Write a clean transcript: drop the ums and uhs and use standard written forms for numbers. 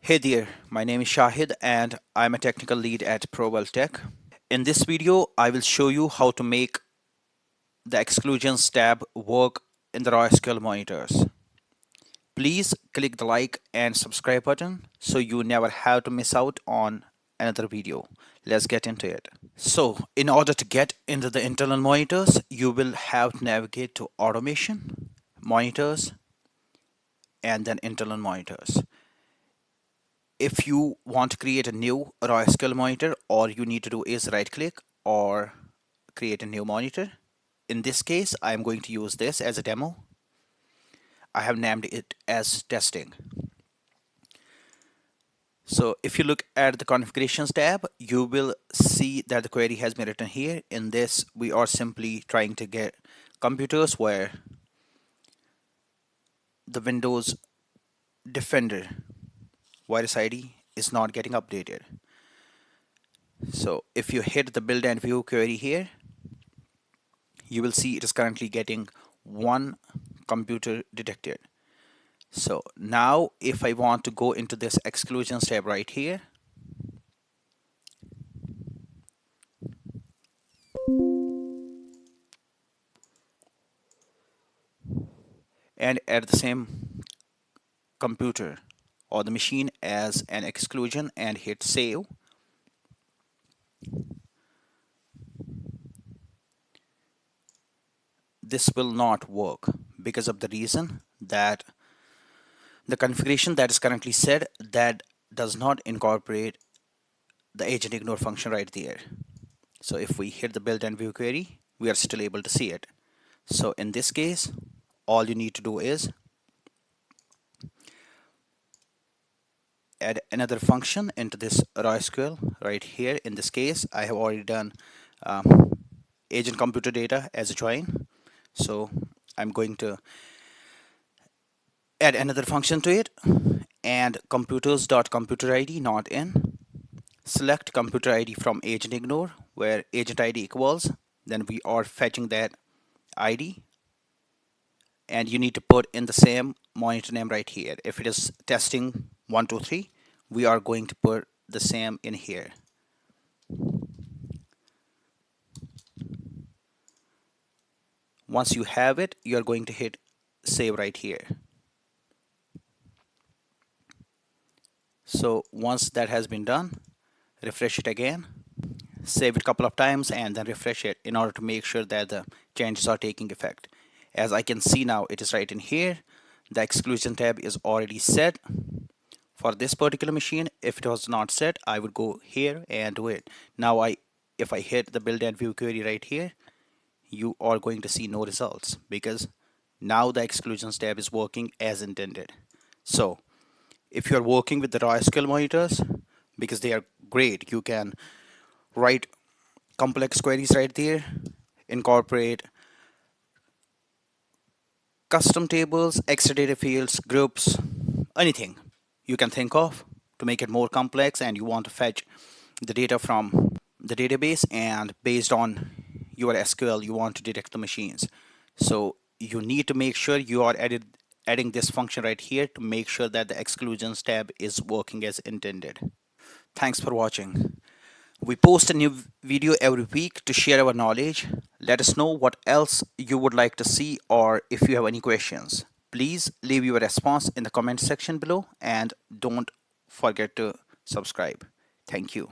Hey there, my name is Shahid and I'm a technical lead at ProWell Tech. In this video, I will show you how to make the exclusions tab work in the RAWSQL monitors. Please click the like and subscribe button so you never have to miss out on another video. Let's get into it. So, in order to get into the internal monitors, you will have to navigate to Automation, Monitors, and then Internal Monitors. If you want to create a new RAWSQL monitor, all you need to do is right click or create a new monitor. In this case, I'm going to use this as a demo. I have named it as testing. So if you look at the configurations tab, you will see that the query has been written here. In this, we are simply trying to get computers where the Windows Defender virus ID is not getting updated. So if you hit the build and view query here, you will see it is currently getting one computer detected. So now if I want to go into this exclusions tab right here, and add the same computer or the machine as an exclusion and hit save, this will not work because of the reason that the configuration that is currently set that does not incorporate the agent ignore function right there. So if we hit the build and view query, we are still able to see it. So in this case, all you need to do is add another function into this RAWSQL right here. In this case, I have already done agent computer data as a join. So I'm going to add another function to it and computers.computer ID not in. Select computer ID from agent ignore where agent ID equals, then we are fetching that ID and you need to put in the same monitor name right here. If it is testing 123, we are going to put the same in here. Once you have it, you are going to hit save right here. So once that has been done, refresh it again, save it a couple of times and then refresh it in order to make sure that the changes are taking effect. As I can see now, it is right in here. The exclusion tab is already set for this particular machine. If it was not set, I would go here and do it. Now if I hit the build and view query right here, you are going to see no results because now the exclusions tab is working as intended. So if you are working with the RAWSQL monitors, because they are great, you can write complex queries right there, incorporate custom tables, extra data fields, groups, anything you can think of to make it more complex, and you want to fetch the data from the database, and based on your SQL you want to detect the machines. So you need to make sure you are adding this function right here to make sure that the exclusions tab is working as intended. Thanks for watching. We post a new video every week to share our knowledge. Let us know what else you would like to see, or if you have any questions. Please leave your response in the comment section below and don't forget to subscribe. Thank you.